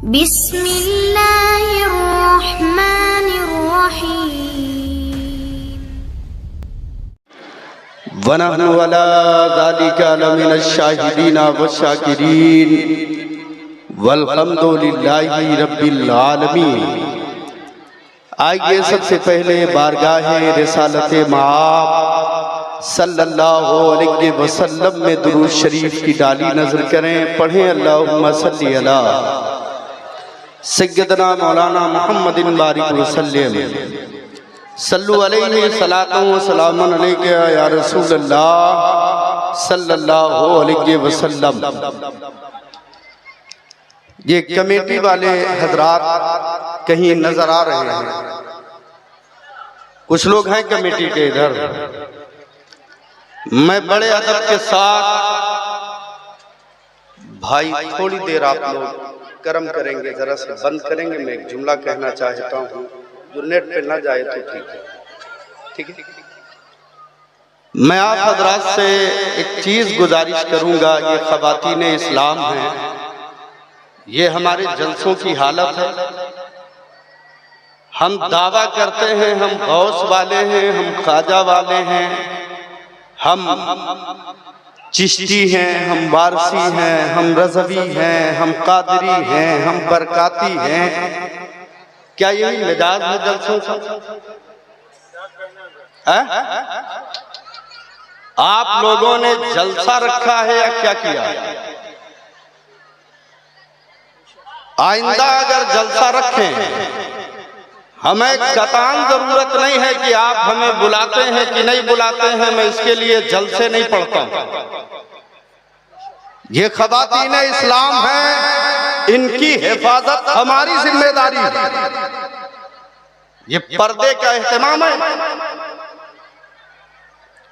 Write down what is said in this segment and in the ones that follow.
बिस्मिल्लाहिर्रहमानिर्रहीम वनहनु अला ज़ालिका लमिनश शाहिदीन वश्शाकिरीन वल्हम्दुलिल्लाहि रब्बिल आलमीन। आइए सबसे पहले बारगाहे रिसालत माब सल्लल्लाहु अलैहि वसल्लम में दुरूद शरीफ की डाली नजर करें। पढ़ें अल्लाहुम्मा सल्ली अला सय्यदना मौलाना मुहम्मदिन बारिक वसल्लम सल्लु अलैहि सलातु व सलामुन अलैका या रसूलल्लाह सल्लल्लाहु अलैहि वसल्लम। ये कमेटी वाले हजरात कहीं नजर आ रहे हैं, कुछ लोग हैं कमेटी के इधर। मैं बड़े अदब के साथ भाई थोड़ी देर आप लोग कर्म करेंगे, जरा से बंद करेंगे। मैं एक जुमला कहना चाहता हूँ, जो नेट पे ना जाए तो ठीक है, ठीक है। मैं आप हजरात से एक चीज गुजारिश करूंगा। ये ख़वातीन इस्लाम हैं, ये हमारे जलसों की हालत है। हम दावा करते हैं हम गौस वाले हैं, हम ख्वाजा वाले हैं, हम चिश्ती हैं, हम वारसी हैं, हम रज़वी हैं, हम कादरी हैं, हम बरकाती हैं। क्या यही मिजाज है जलसों का? आप लोगों ने जलसा रखा है या क्या किया? आइंदा अगर जलसा रखें, हमें कतान जरूरत नहीं है कि आप हमें बुलाते हैं कि नहीं बुलाते हैं। मैं इसके लिए जलसे नहीं पढ़ता हूं। ये ख़वातीन इस्लाम हैं, इनकी हिफाजत हमारी जिम्मेदारी है। ये पर्दे का एहतमाम है।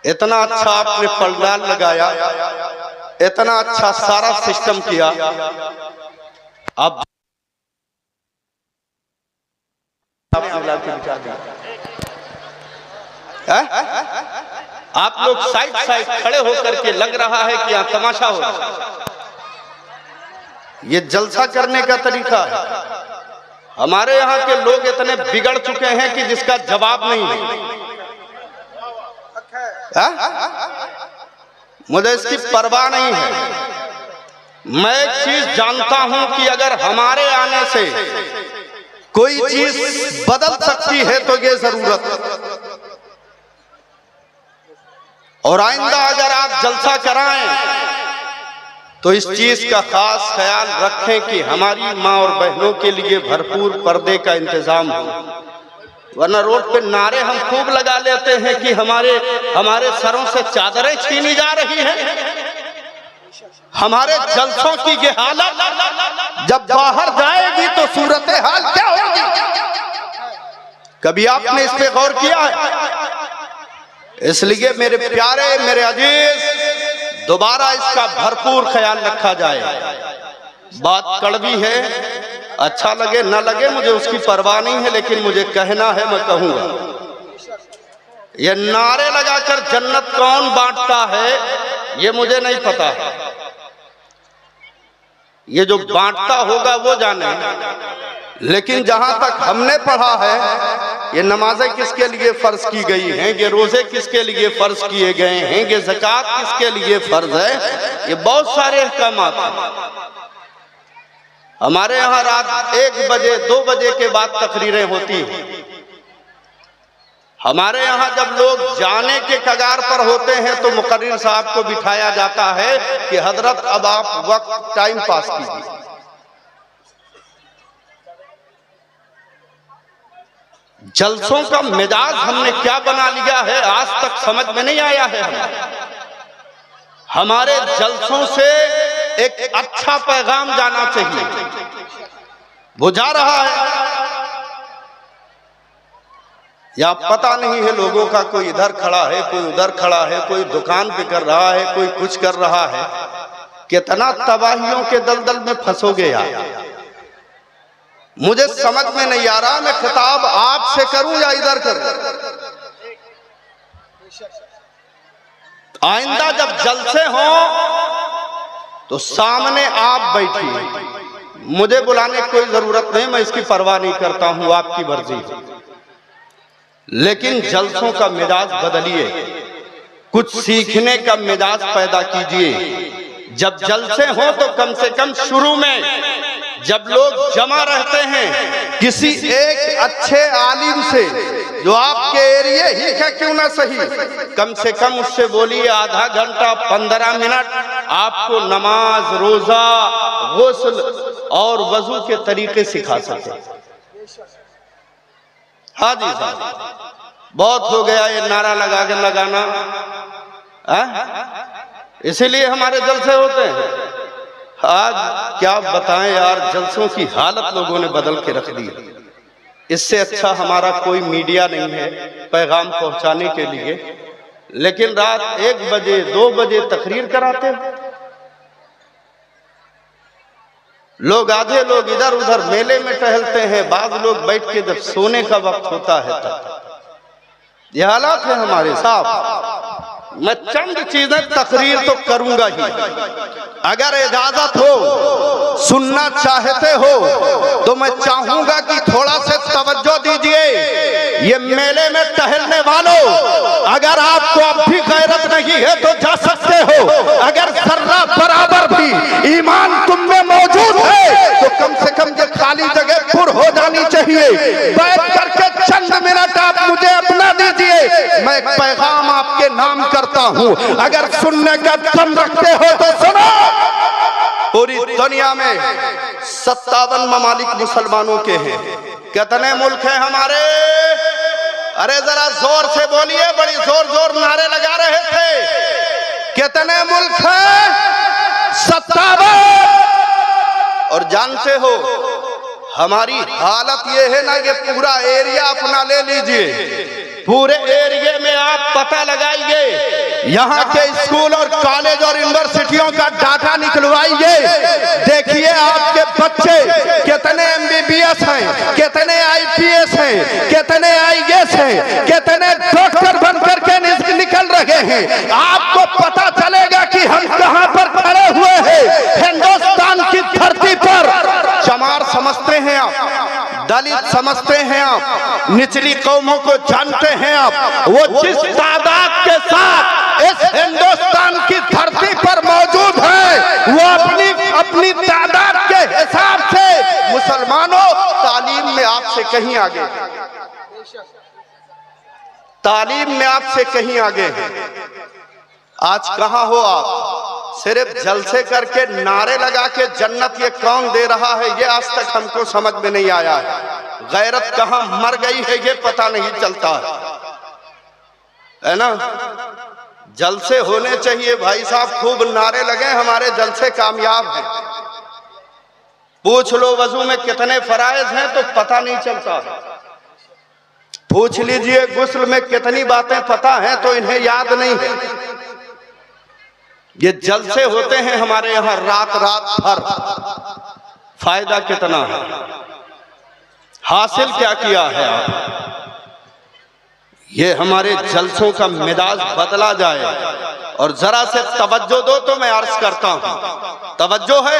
इतना अच्छा आपने पंडाल लगाया, इतना अच्छा सारा सिस्टम किया। अब आप लोग साइड साइड खड़े होकर के लग रहा है कि यहाँ तमाशा हो रहा है। ये जलसा करने का तरीका है। हमारे यहाँ के लोग इतने बिगड़ चुके हैं कि जिसका जवाब नहीं है। मुझे इसकी परवाह नहीं है। मैं एक चीज जानता हूं कि अगर हमारे आने से कोई चीज बदल सकती है तो ये जरूरत। और आइंदा अगर आप जलसा कराएं तो इस चीज का खास ख्याल रखें कि हमारी माँ और बहनों के लिए भरपूर पर्दे का इंतजाम हो। वरना रोड पे नारे हम खूब लगा लेते हैं कि हमारे सरों से चादरें छीनी जा रही हैं। हमारे जलसों की ये हालत जब बाहर जाएगी तो सूरत हाल क्या होगी? कभी आपने इस पे गौर किया है? इसलिए मेरे प्यारे, मेरे अजीज, दोबारा इसका भरपूर ख्याल रखा जाए। बात कड़वी है, अच्छा लगे ना लगे मुझे उसकी परवाह नहीं है, लेकिन मुझे कहना है, मैं कहूंगा। ये नारे लगाकर जन्नत कौन बांटता है ये मुझे नहीं पता है। ये जो बांटता होगा वो जाने। लेकिन जहां तक हमने पढ़ा है, ये नमाजें किसके लिए फर्ज की गई हैं, ये रोजे किसके लिए फर्ज किए गए हैं, ये ज़कात किसके लिए फर्ज है, ये बहुत सारे अहकामात हैं। हमारे यहाँ रात 1 बजे 2 बजे के बाद तकरीरें होती हैं। हमारे यहाँ जब लोग जाने के कगार पर होते हैं तो मुकर्रिर साहब को बिठाया जाता है कि हजरत अब आप वक्त टाइम पास कीजिए। जलसों का मिजाज हमने क्या बना लिया है, आज तक समझ में नहीं आया है। हमारे जलसों से एक अच्छा पैगाम जाना चाहिए, वो जा रहा है या पता नहीं है लोगों का। कोई इधर खड़ा है, कोई उधर खड़ा है, कोई दुकान पे कर रहा है, कोई कुछ कर रहा है। कितना तबाहियों के दलदल में फंसोगे यार, मुझे समझ में नहीं आ रहा। मैं खिताब आपसे करूं या इधर करूं? आइंदा जब जलसे हो तो सामने आप बैठिए, मुझे बुलाने की कोई जरूरत नहीं, मैं इसकी परवाह नहीं करता हूं, आपकी मर्जी है। लेकिन जलसों का मिजाज बदलिए, कुछ सीखने का मिजाज पैदा कीजिए। जब जलसे हो तो कम से कम शुरू में जब लोग जमा रहते हैं, किसी एक अच्छे आलिम से जो आपके एरिया ही का क्यों ना सही, कम से कम उससे बोलिए आधा घंटा 15 मिनट आपको नमाज, रोजा, गुस्ल और वजू के तरीके सिखा सके। हाँ जी साहब, बहुत हो गया ये नारा लगा के लगाना, इसीलिए हमारे जलसे होते हैं। आज क्या बताएं यार, जलसों की हालत लोगों ने बदल के रख दी। इससे अच्छा हमारा कोई मीडिया नहीं है पैगाम पहुंचाने के लिए, लेकिन रात 1 बजे 2 बजे तकरीर कराते हैं लोग। आधे लोग इधर उधर मेले में टहलते हैं, बाद लोग बैठ के जब सोने का वक्त होता है तब। ये हालात है हमारे साहब। मैं चंद चीजें तकरीर तो करूंगा ही, अगर इजाजत हो, सुनना चाहते हो तो मैं चाहूंगा कि थोड़ा से तवज्जो दीजिए। ये मेले में टहलने वालों, अगर आपको अब भी गैरत नहीं है तो जा सकते हो। अगर जर्रा बराबर भी ईमान तुम में मौजूद है तो कम से कम ये खाली जगह पुर हो जानी चाहिए। बैठ करके चंद मिनट आप मुझे अपना दीजिए, मैं एक पैगाम आपके नाम करता हूं। अगर सुनने का दम रखते हो तो सुनो। पूरी दुनिया में 57 ममालिक मुसलमानों के हैं। कितने मुल्क हैं हमारे? अरे जरा जोर से बोलिए, बड़ी जोर जोर नारे लगा रहे थे। कितने मुल्क हैं? 57। और जानते हो हमारी हालत ये है ना कि पूरा एरिया अपना ले लीजिए, पूरे एरिया में आप पता लगाइए, यहाँ के स्कूल और कॉलेज और यूनिवर्सिटियों का डाटा निकलवाइए। देखिए आपके बच्चे कितने MBBS हैं, कितने IPS हैं, कितने IAS हैं, कितने डॉक्टर बनकर के निकल रहे हैं। आपको पता चलेगा कि हम कहां पर खड़े हुए हैं। हिंदुस्तान की धरती पर चमार समझते हैं आप, दलित समझते हैं आप, निचली कौमों को जानते हैं आप, वो जिस तादाद के साथ इस हिंदुस्तान की धरती पर मौजूद है, वो अपनी तादाद के हिसाब से मुसलमानों तालीम में आपसे कहीं आगे, तालीम में आपसे कहीं आगे हैं। आज कहां हो आप? सिर्फ जलसे करके नारे लगा के जन्नत ये कौन दे रहा है, ये आज तक हमको समझ में नहीं आया है। गैरत कहां मर गई है ये पता नहीं चलता है ना। जलसे होने चाहिए भाई साहब, खूब नारे लगे, हमारे जलसे कामयाब हैं। पूछ लो वजू में कितने फराइज हैं तो पता नहीं चलता। पूछ लीजिए गुस्ल में कितनी बातें पता हैं तो इन्हें याद नहीं है। ये जलसे होते हैं हमारे यहाँ रात रात भर। फायदा कितना है, हासिल क्या किया है आप? ये हमारे जलसों का मिजाज बदला जाए और जरा से तवज्जो दो तो मैं अर्ज करता हूं। तवज्जो है,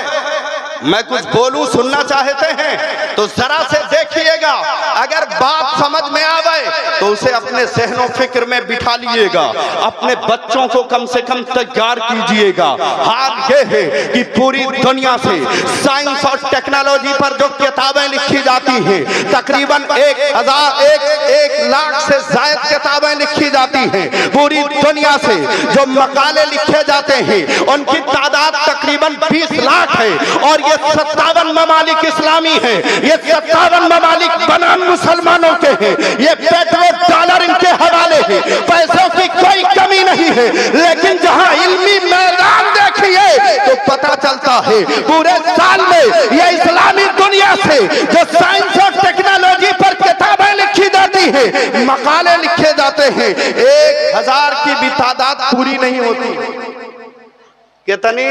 मैं कुछ बोलूं, सुनना चाहते हैं तो जरा से देखिएगा। अगर बात समझ में आवे तो उसे अपने ज़हनो फिक्र में बिठा लीजिएगा, अपने बच्चों को कम से कम तैयार कीजिएगा। हाल ये है कि पूरी दुनिया से साइंस और टेक्नोलॉजी पर जो किताबें लिखी जाती हैं, तकरीबन 1 लाख से ज्यादा किताबें लिखी जाती हैं। पूरी दुनिया से जो मकाले लिखे जाते हैं उनकी तादाद तकरीबन 20 लाख है और ये 57 ममालिक इस्लामी है। ये 57 ममालिक बनाम मुसलमानों के हैं। ये पेट्रोल डॉलर इनके हवाले है, पैसों की कोई कमी नहीं है। लेकिन जहां इल्मी मैदान देखिए तो पता चलता है पूरे साल में ये इस्लामी दुनिया से जो साइंस और टेक्नोलॉजी पर किताबें लिखी जाती है, मकाले लिखे जाते हैं, 1000 की भी तादाद पूरी नहीं होती। कितनी?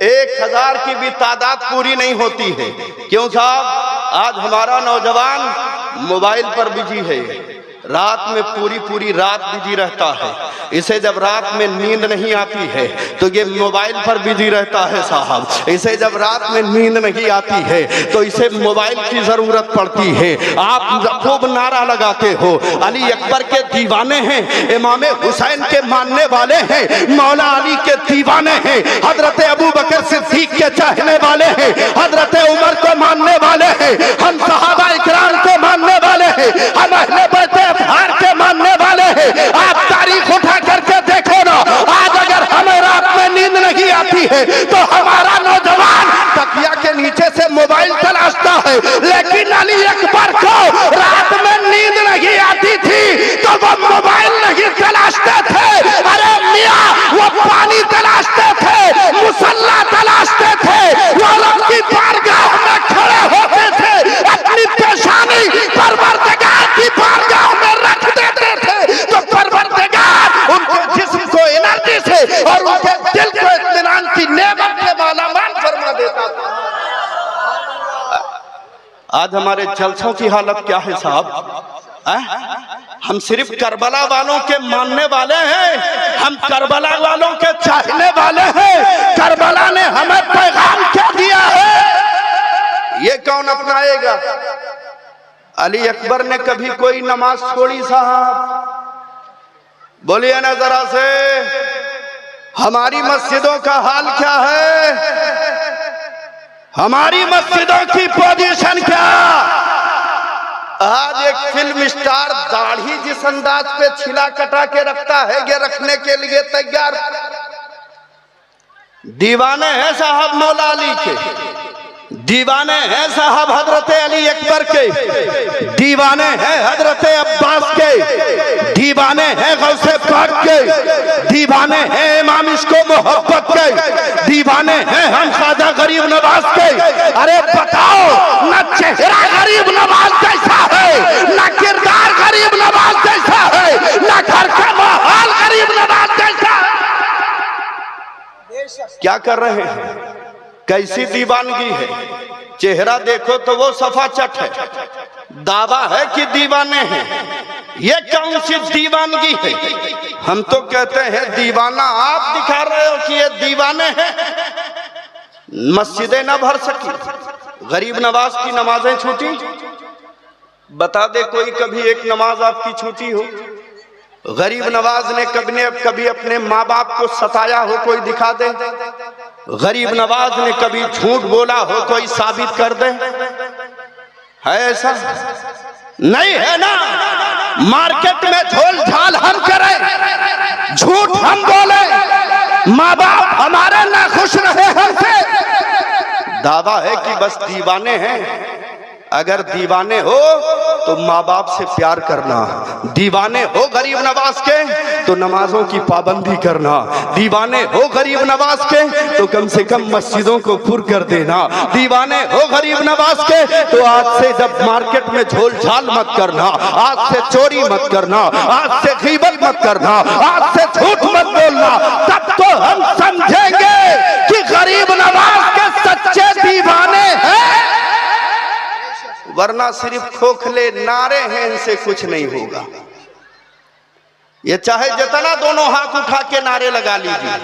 1000 की भी तादाद पूरी नहीं होती है। क्यों साहब? आज हमारा नौजवान मोबाइल पर बिजी है, रात में पूरी रात बिजी रहता है। इसे जब रात में नींद नहीं आती है तो ये मोबाइल पर बिजी रहता है साहब। इसे जब रात में नींद नहीं आती है तो इसे मोबाइल की जरूरत पड़ती है। आप खूब नारा लगाते हो, अली अकबर के दीवाने हैं, इमाम हुसैन के मानने वाले हैं, मौला अली के दीवाने हैं, हजरत अबू बकर सिद्दीक के चाहने वाले हैं, हजरत उमर को मानने वाले हैं, हम सहाबा इकराम को मानने वाले हैं, हम अहले बैत अतहार के मानने वाले हैं। आप तारीख उठा करके देखो ना, आज अगर हमें रात में नींद नहीं आती है तो हमारा नौजवान तकिया के नीचे से मोबाइल तलाशता है। लेकिन अली अकबर को रात में नींद नहीं आती थी तो वो मोबाइल नहीं तलाशते थे, अरे मियां वो पानी तलाशते थे, मुसल्ला तलाशते थे, वो रब की बारगाह में खड़े होते थे, अपनी पेशानी परवरदिगार की बारगाह में रख देते थे तो परवरदिगार उनके जिस्म को एनर्जी से और उनके दिल को इत्मीनान की नेमत से मालामाल फरमा देता था। आज हमारे जलसों की हालत क्या है साहब? हम सिर्फ करबला वालों के मानने वाले हैं, हम करबला वालों के चाहने वाले हैं। करबला ने हमें पैगाम क्या दिया है, ये कौन अपनाएगा? अली अकबर ने कभी कोई नमाज छोड़ी साहब? बोलिए ना जरा से, हमारी मस्जिदों का हाल क्या है? हमारी मस्जिदों की पोजीशन क्या? आज एक फिल्म स्टार दाढ़ी जिस अंदाज पे छिला कटा के रखता है, ये रखने के लिए तैयार। दीवाने हैं साहब मौला अली के, दीवाने हैं साहब हजरत अली अकबर के, दीवाने हैं हजरत अब्बास के, दीवाने हैं गौसे पाक के, दीवाने हैं इमाम इश्को मोहब्बत के, दीवाने हैं हम ख्वाजा गरीब नवाज के। अरे बताओ, न चेहरा गरीब नवाज जैसा है, न किरदार गरीब नवाज जैसा है, न घर का माहौल गरीब नवाज जैसा है। क्या कर रहे हैं? कैसी दीवानगी है? चेहरा देखो तो वो सफा चट है, दावा है कि दीवाने हैं। ये कौन सी दीवानगी है? हम तो कहते हैं दीवाना आप दिखा रहे हो कि ये दीवाने हैं। मस्जिदें न भर सकी, गरीब नवाज की नमाजें छूटी। बता दे कोई कभी एक नमाज आपकी छूटी हो? गरीब नवाज ने कभी अपने माँ बाप को सताया हो, कोई दिखा दे। गरीब नवाज ने कभी झूठ बोला हो, कोई साबित कर दे। है ऐसा? नहीं है ना। मार्केट में झोल झाल हम करें, झूठ हम बोले, माँ बाप हमारे ना खुश रहे हमसे। दावा है कि बस दीवाने हैं। अगर दीवाने हो तो माँ बाप से प्यार करना, दीवाने हो गरीब नवाज के तो नमाजों की पाबंदी करना, दीवाने हो गरीब नवाज के तो कम से कम मस्जिदों को पुर कर देना, दीवाने हो गरीब नवाज के तो आज से जब मार्केट में झोल झाल मत करना, आज से चोरी मत करना, आज से गीबत मत करना, आज से झूठ मत बोलना। तब तो हम समझेंगे कि गरीब नवाज के सच्चे दीवाने हैं। वरना सिर्फ खोखले नारे हैं, इनसे कुछ नहीं होगा। ये चाहे जितना दोनों हाथ उठा के नारे लगा लीजिए,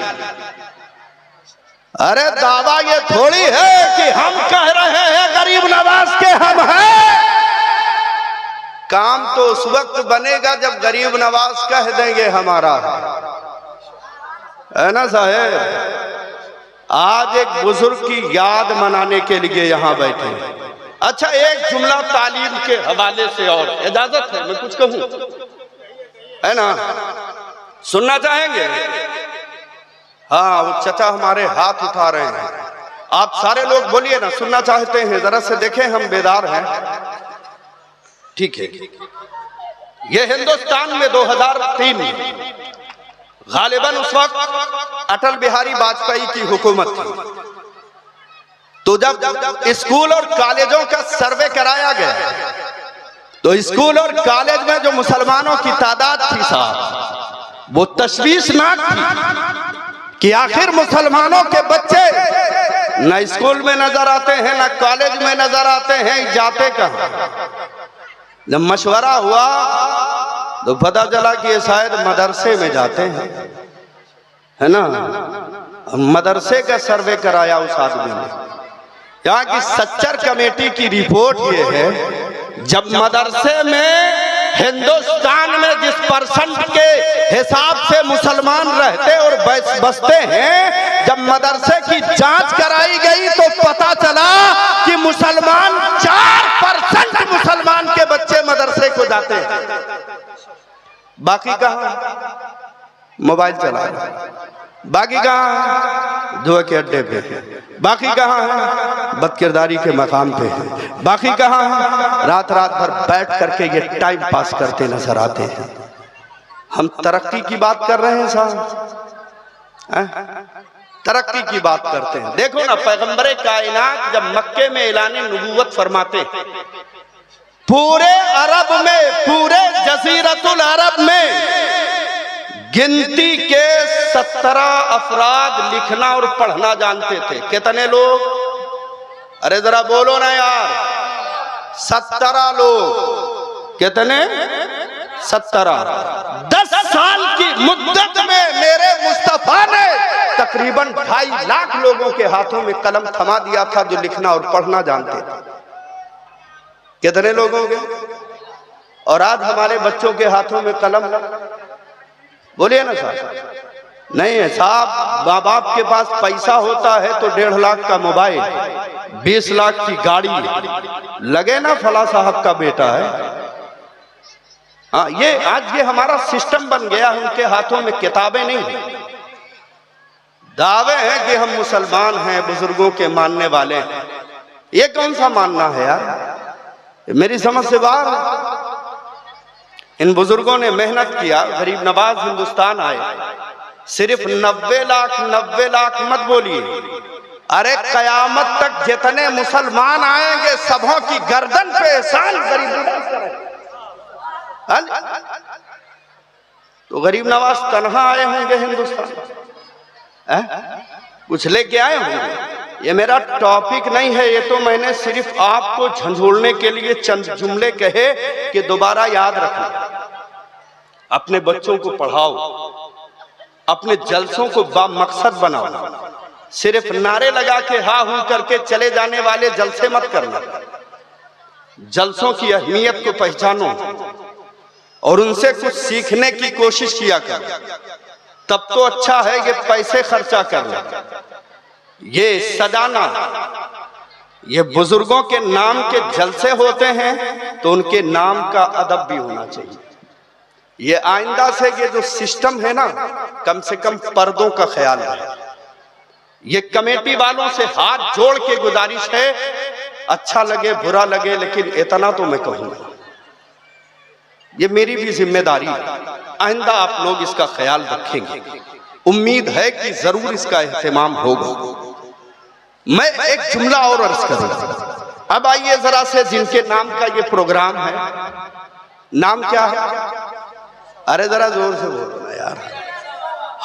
अरे दावा ये थोड़ी है कि हम कह रहे हैं गरीब नवाज के हम हैं। काम तो उस वक्त बनेगा जब गरीब नवाज कह देंगे हमारा है ना साहेब। आज एक बुजुर्ग की याद मनाने के लिए यहां बैठे। अच्छा, एक जुमला तालीम के हवाले से, और इजाजत है मैं कुछ कहूं, है ना? सुनना चाहेंगे? हाँ, वो चचा हमारे हाथ उठा रहे हैं। आप सारे लोग बोलिए ना, सुनना चाहते हैं? जरा से देखें, हम बेदार हैं। ठीक है। ये हिंदुस्तान में 2003 गालिबन उस वक्त अटल बिहारी वाजपेयी की हुकूमत थी। तो जब स्कूल और कॉलेजों का सर्वे कराया गया तो स्कूल और कॉलेज में जो मुसलमानों की तादाद थी साहब, वो तशवीशनाक थी कि आखिर मुसलमानों के बच्चे न स्कूल में नजर आते हैं, न कॉलेज में नजर आते हैं, जाते कहां। जब मशवरा हुआ तो पता चला कि ये शायद मदरसे में जाते हैं, है ना। मदरसे का सर्वे कराया उस आदमी ने। यहाँ की सच्चर कमेटी की रिपोर्ट ये है, जब मदरसे में हिंदुस्तान में जिस परसेंट के हिसाब से मुसलमान रहते और बसते हैं, जब मदरसे की जांच कराई गई तो पता चला कि मुसलमान 4% मुसलमान के बच्चे मदरसे को जाते हैं। बाकी कहाँ? मोबाइल चला रहे। बाकी कहाँ है? जुए के अड्डे पे। बाकी कहाँ है? बदकिरदारी के मकाम पे है। बाकी कहाँ है? रात रात भर बैठ करके ये टाइम पास करते नजर आते हैं। हम तरक्की की बात कर रहे हैं साहब, तरक्की की बात करते हैं। देखो ना, पैगंबरे कायनात जब मक्के में ऐलान नबूवत फरमाते, पूरे अरब में, पूरे जजीरतुल अरब में गिनती के 17 अफराद लिखना और पढ़ना जानते थे। कितने लोग? अरे जरा बोलो ना यार, 17 लोग। कितने? 17। 10 साल की मुद्दत में मेरे मुस्तफा ने तकरीबन 2.5 लाख लोगों के हाथों में कलम थमा दिया था जो लिखना और पढ़ना जानते थे। कितने लोगों के? और आज हमारे बच्चों के हाथों में कलम, बोलिए ना साहब। नहीं है साहब, माँ बाप के पास पैसा होता है तो 1.5 लाख का मोबाइल, 20 लाख की गाड़ी, लगे ना फला साहब का बेटा है। हाँ, ये आज ये हमारा सिस्टम बन गया है। उनके हाथों में किताबें नहीं, दावे हैं कि हम मुसलमान हैं, बुजुर्गों के मानने वाले हैं। ये कौन सा मानना है यार? मेरी समझ से बाहर। इन बुजुर्गों ने मेहनत किया, गरीब नवाज हिंदुस्तान आए। सिर्फ 90 लाख मत बोलिए, अरे कयामत तक जितने मुसलमान आएंगे सबों की गर्दन पे एहसान गरीब नवाज करें। तो गरीब नवाज तन्हा आए होंगे हिंदुस्तान, कुछ लेके आए होंगे। ये मेरा टॉपिक नहीं है, ये तो मैंने सिर्फ आपको झंझोड़ने के लिए चंद जुमले कहे कि दोबारा याद रखें। अपने बच्चों को पढ़ाओ, अपने जलसों को बामकसद बनाओ। सिर्फ नारे लगा के हा हू करके चले जाने वाले जलसे मत करना। जलसों की अहमियत को पहचानो और उनसे कुछ सीखने की कोशिश किया कर। तब तो अच्छा है ये पैसे खर्चा करना, ये सजाना। ये बुजुर्गों के नाम के जलसे होते हैं तो उनके नाम का अदब भी होना चाहिए। ये आइंदा से ये जो सिस्टम है ना, कम से कम पर्दों का ख्याल है। ये कमेटी वालों से हाथ जोड़ के गुजारिश है, अच्छा लगे बुरा लगे, लेकिन इतना तो मैं कहूंगा, ये मेरी भी जिम्मेदारी है। आइंदा आप लोग इसका ख्याल रखेंगे। उम्मीद है कि जरूर इसका एहतमाम होगा। मैं एक जुमला और अर्ज करूंगा। अब आइए जरा से, जिनके नाम का ये प्रोग्राम है, नाम क्या है? अरे जरा जोर से बोलो ना यार।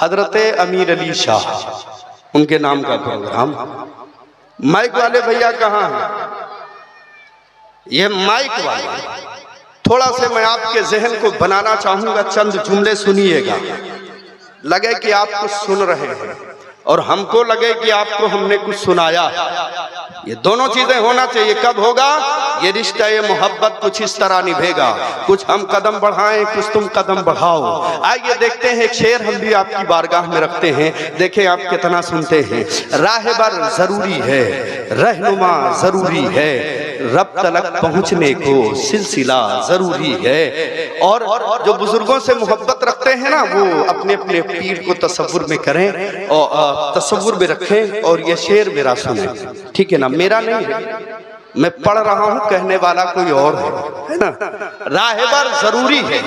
हजरत अमीर अली शाह, उनके नाम का प्रोग्राम। माइक वाले भैया कहाँ हैं? ये माइक वाले। थोड़ा से मैं आपके जहन को बनाना चाहूंगा, चंद जुमले सुनिएगा। लगे कि आप कुछ सुन रहे हैं और हमको लगे कि आपको हमने कुछ सुनाया। ये दोनों चीजें होना चाहिए। कब होगा ये रिश्ता, ये मोहब्बत कुछ इस तरह निभेगा। कुछ हम कदम बढ़ाएं, कुछ तुम कदम बढ़ाओ। आइए देखते हैं एक शेर हम भी आपकी बारगाह में रखते हैं, देखें आप कितना सुनते हैं। राहबर जरूरी है, रहनुमा जरूरी है, रब तलक पहुंचने को सिलसिला जरूरी है। और जो बुजुर्गों से मोहब्बत रखते हैं ना, वो अपने अपने पीर को तसव्वुर में करें और तसव्वुर में रखें और ये शेर मेरा सुने, ठीक है ना? मेरा नहीं है, मैं पढ़ रहा हूं, कहने वाला कोई और है ना? राहबर जरूरी है,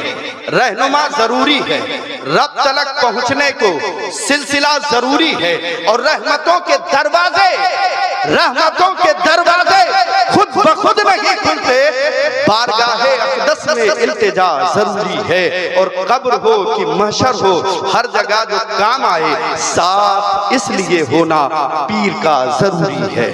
रहनुमा जरूरी है, रब तलक पहुंचने को सिलसिला जरूरी है, और रहमतों के दरवाजे खुद ब खुद नहीं खुलते, बारगाहे अक़दस में इल्तिजा जरूरी है। और कब्र हो कि महशर हो, हर जगह जो काम आए, साथ इसलिए होना पीर का जरूरी है।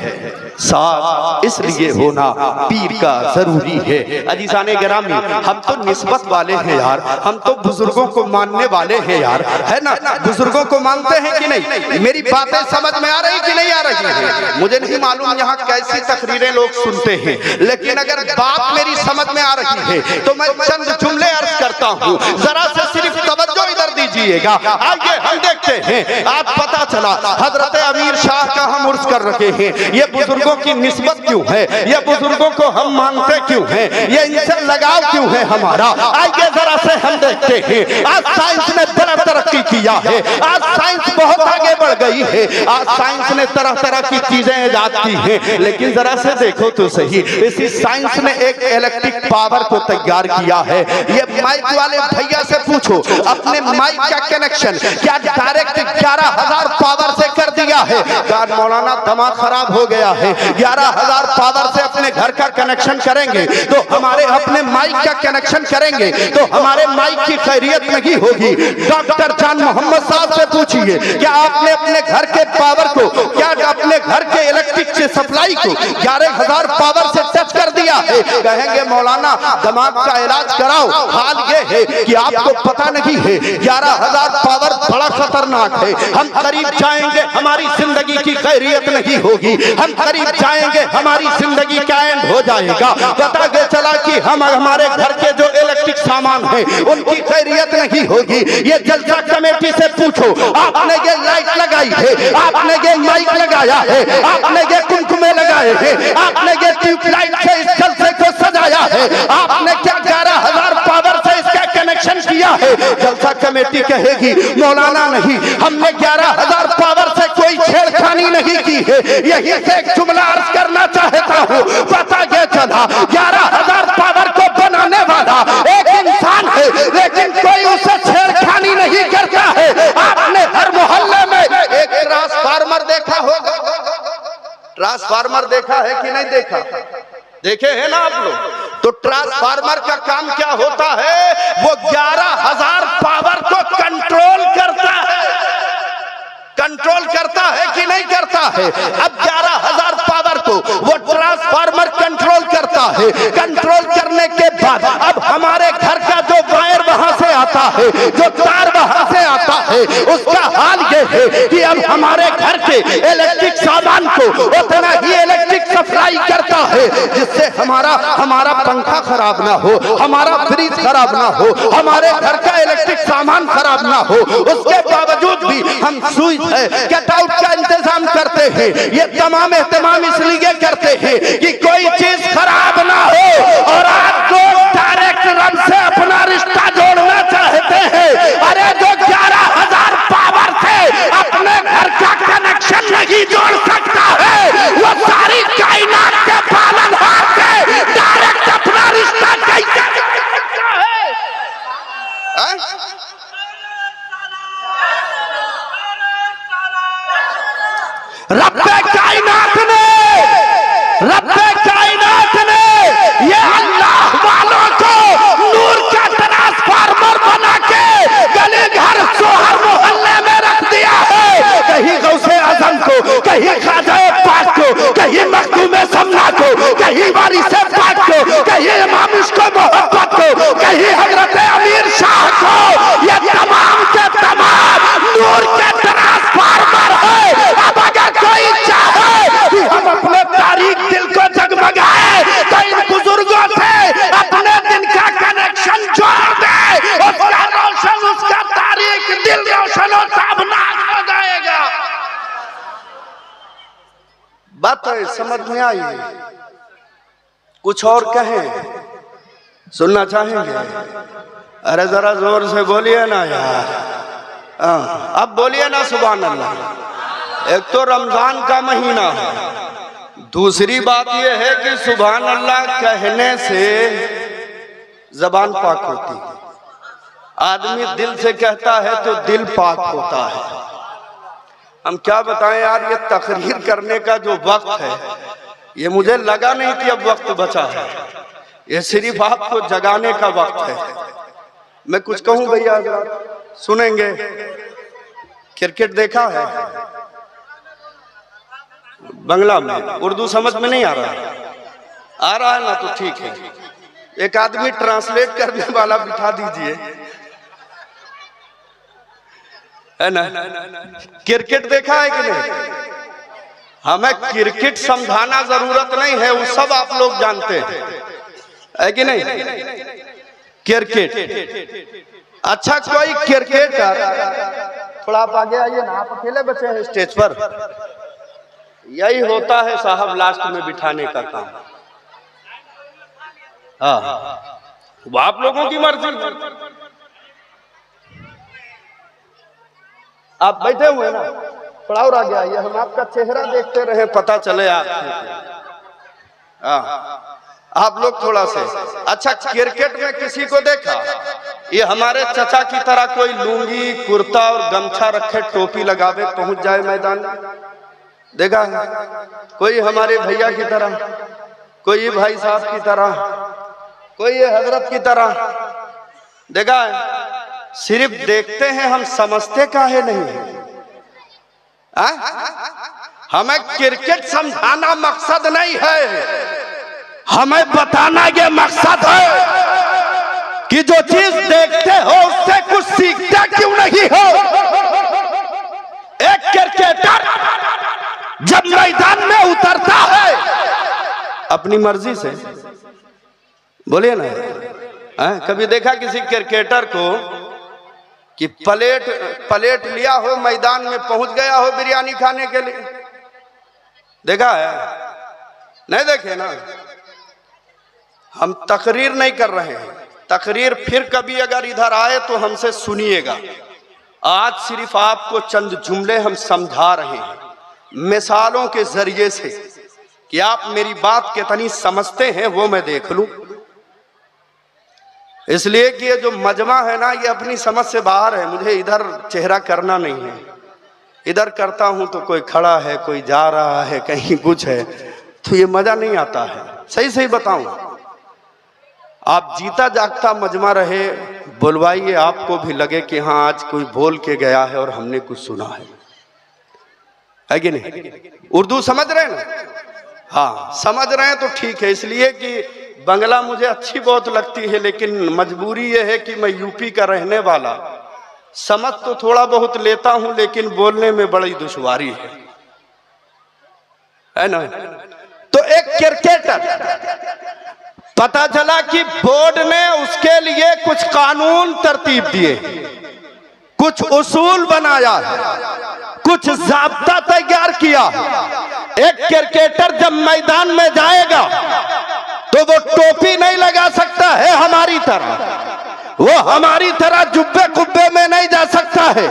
साथ इसलिए होना पीर का जरूरी है। अजीज़ाने गिरामी, हम तो निस्बत वाले हैं यार, हम तो बुजुर्गों को मानने वाले हैं यार, है ना? बुजुर्गों को मानते हैं कि नहीं? मेरी बातें समझ में आ रही कि नहीं आ रही है? मुझे नहीं मालूम यहाँ कैसी तकरीरें लोग सुनते हैं, लेकिन अगर बात मेरी समझ में आ रही है तो मैं चंद जुमले अर्ज करता हूँ, जरा से सिर्फ तवज्जो इधर दीजिएगा। आइए हम देखते हैं। आज पता चला हजरत अमीर शाह का हम उर्स कर रहे हैं, ये बुजुर्गों की निस्बत क्यों है, ये बुजुर्गों को हम मानते क्यों हैं, ये इनसे लगाव क्यों है हमारा? आइए जरा से हम देखते हैं। आज साइंस ने बड़ा तरक्की किया है, आज साइंस बहुत आगे बढ़ गई है, आज साइंस ने तरह तरह की चीजें इजाद की हैं, लेकिन जरा से देखो तो सही, इसी साइंस ने एक इलेक्ट्रिक पावर को तैयार किया है। ये माइक वाले भैया से पूछो, अपने माइक का कनेक्शन क्या डायरेक्ट 11,000 पावर से कर दिया है? मौलाना दिमाग खराब हो गया है। 11,000 पावर से अपने घर का कनेक्शन करेंगे तो हमारे अपने माइक का कनेक्शन करेंगे तो हमारे माइक की खैरियत नहीं होगी। डॉक्टर जान मोहम्मद साहब से पूछिए, क्या आपने अपने घर के पावर को, क्या अपने घर के इलेक्ट्रिक से सप्लाई को 11,000 पावर से टच कर दिया है? कहेंगे मौलाना दिमाग का इलाज कराओ। हाल ये है कि आपको पता नहीं है 11,000 पावर बड़ा खतरनाक है। हम करीब जाएंगे हमारी जिंदगी की खैरियत नहीं होगी, हम करीब जाएंगे हमारी जिंदगी का एंड हो जाएगा। पता के चला कि हम हमारे घर के जो इलेक्ट्रिक सामान है उनकी खैरियत नहीं होगी। ये जलसा कमेटी से पूछो, आपने ये लाइट लगाई है, आपने ये माइक लगाया है, आपने ये कुमकुमे लगाए हैं, आपने ये ट्यूबलाइट से इस जलसे को सजाया है, आपने क्या 11,000 पावर से इसका कनेक्शन किया है? जलसा कमेटी कहेगी मौलाना नहीं, हमने 11,000 पावर से कोई छेड़खानी नहीं की है। यही से एक जुमला अर्ज करना चाहता हूँ। पता ये चला 11,000 पावर को बनाने वाला एक इंसान है, लेकिन कोई उससे छेड़खानी नहीं करता है। आपने हर मोहल्ले में एक ट्रांसफार्मर देखा होगा, ट्रांसफार्मर देखा है कि नहीं देखा? देखे हैं ना आप लोग? तो ट्रांसफार्मर का काम क्या होता है? वो 11,000 पावर को कंट्रोल करता है। कंट्रोल करता है कि नहीं करता है? अब 11,000 पावर को वो ट्रांसफार्मर कंट्रोल करता है। कंट्रोल करने के बाद अब हमारे घर का जो वायर वहां से आता है, जो तार वहां से आता है, उसका हाल ये है कि अब हमारे घर के इलेक्ट्रिक सामान को उतना ही इलेक्ट्रिक सप्लाई करता है, जिससे हमारा पंखा खराब ना हो, हमारा फ्रिज खराब ना हो, हमारे घर का इलेक्ट्रिक सामान खराब ना हो। उसके बावजूद भी हम स्विच है गेट आउट का इंतजाम करते हैं। ये तमाम एहतमाम इसलिए करते हैं कि कोई चीज खराब ना हो। और आज लोग डायरेक्ट रब से अपना रिश्ता जोड़ना चाहते हैं। अरे जो 11,000 पावर से अपने घर का कनेक्शन नहीं जोड़ सकता है, वो सारी कायनात के पालनहार से डायरेक्ट अपना रिश्ता कैसे जोड़ सकता है? रब्बे कायनात ने ये अल्लाह वालों को नूर का ट्रांसफार्मर बना के गली घर सोहर मोहल्ले में रख दिया है। कहीं गौसे आजम को, कहीं ख्वाजा पाक को, कहीं मखदूम समना को, कहीं वारिस पाक को, कहीं इमाम इश्क मोहब्बत को, कहीं हजरत अमीर शाह को। ये तमाम के तमाम नूर के ट्रांसफार्मर है। अब अगर कोई चाहे कि हम अपने तारीख दिल को जगमगाए तो इन बुजुर्गों से अपने दिन का कनेक्शन जोड़ दे, उसका रोशन, उसका तारीख दिल रोशन और ताबनाक हो जाएगा। बात समझ में आई? कुछ और कहें? सुनना चाहेंगे? अरे जरा जोर से बोलिए ना यार। अब बोलिए ना सुभान अल्लाह। एक तो रमजान का महीना है, दूसरी बात यह है कि सुभान अल्लाह कहने से जबान पाक होती है। आदमी दिल से कहता है तो दिल पाक होता है। हम क्या बताएं यार, ये तकरीर करने का जो वक्त है, ये मुझे लगा नहीं कि अब वक्त बचा है। ये सिर्फ आपको जगाने का वक्त है। मैं कुछ कहूं भैया, सुनेंगे? क्रिकेट देखा है? बंगला में। उर्दू समझ में नहीं आ रहा है? आ रहा है ना तो ठीक है, एक आदमी ट्रांसलेट करने वाला बिठा दीजिए, है ना। क्रिकेट देखा है कि नहीं? हमें क्रिकेट समझाना जरूरत नहीं है, वो सब आप लोग जानते हैं, है कि नहीं? क्रिकेट अच्छा, कोई क्रिकेटर, थोड़ा आप आगे आइए ना, आप अकेले बचे हैं स्टेज पर। यही होता है साहब लास्ट में बिठाने का काम। हाँ, वो आप लोगों की मर्जी। आप बैठे हुए ना, थोड़ा और आगे आइए, हम आपका चेहरा देखते रहे, पता चले आप। आप लोग थोड़ा से। अच्छा, क्रिकेट में किसी को देखा ये हमारे चचा की तरह कोई लुंगी कुर्ता और गमछा रखे टोपी लगावे पहुंच जाए मैदान में? देखा? कोई हमारे भैया की तरह, कोई भाई साहब की तरह, कोई हजरत की तरह देखा है? सिर्फ देखते हैं हम, समझते काहे नहीं है? हमें क्रिकेट समझाना मकसद नहीं है, हमें बताना ये मकसद है कि जो चीज देखते हो उससे कुछ सीखते क्यों नहीं हो। एक क्रिकेटर जब मैदान में उतरता है अपनी मर्जी से, बोलिए ना, कभी देखा किसी क्रिकेटर को कि प्लेट लिया हो, मैदान में पहुंच गया हो बिरयानी खाने के लिए? देखा है? नहीं देखे ना। हम तकरीर नहीं कर रहे हैं, तकरीर फिर कभी अगर इधर आए तो हमसे सुनिएगा। आज सिर्फ आपको चंद जुमले हम समझा रहे हैं मिसालों के जरिए से, कि आप मेरी बात कितनी समझते हैं वो मैं देख लूं। इसलिए कि ये जो मजमा है ना, ये अपनी समझ से बाहर है। मुझे इधर चेहरा करना नहीं है, इधर करता हूं तो कोई खड़ा है, कोई जा रहा है, कहीं कुछ है, तो ये मजा नहीं आता है। सही सही बताऊं, आप जीता जागता मजमा रहे, बुलवाइए, आपको भी लगे कि हाँ आज कोई बोल के गया है और हमने कुछ सुना है कि नहीं? उर्दू समझ रहे हैं ना? हाँ, समझ रहे हैं तो ठीक है। इसलिए कि बंगला मुझे अच्छी बहुत लगती है, लेकिन मजबूरी ये है कि मैं यूपी का रहने वाला, समझ तो थोड़ा बहुत लेता हूं लेकिन बोलने में बड़ी दुश्वारी है ना। तो एक क्रिकेटर, पता चला कि बोर्ड ने उसके लिए कुछ कानून तरतीब दिए, कुछ उसूल बनाया, कुछ ज़ाब्ता तैयार किया। एक क्रिकेटर जब मैदान में जाएगा तो वो टोपी नहीं लगा सकता है हमारी तरह, वो हमारी तरह जुब्बे कुब्बे में नहीं जा सकता है,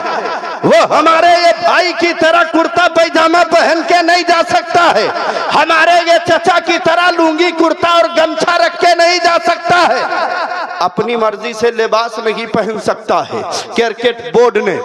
वो हमारे ये भाई की तरह कुर्ता पैजामा पहन के नहीं जा सकता है, हमारे ये चचा की तरह लुंगी कुर्ता और गमछा रख के नहीं जा सकता है, अपनी मर्जी से लिबास नहीं पहन सकता है। क्रिकेट बोर्ड ने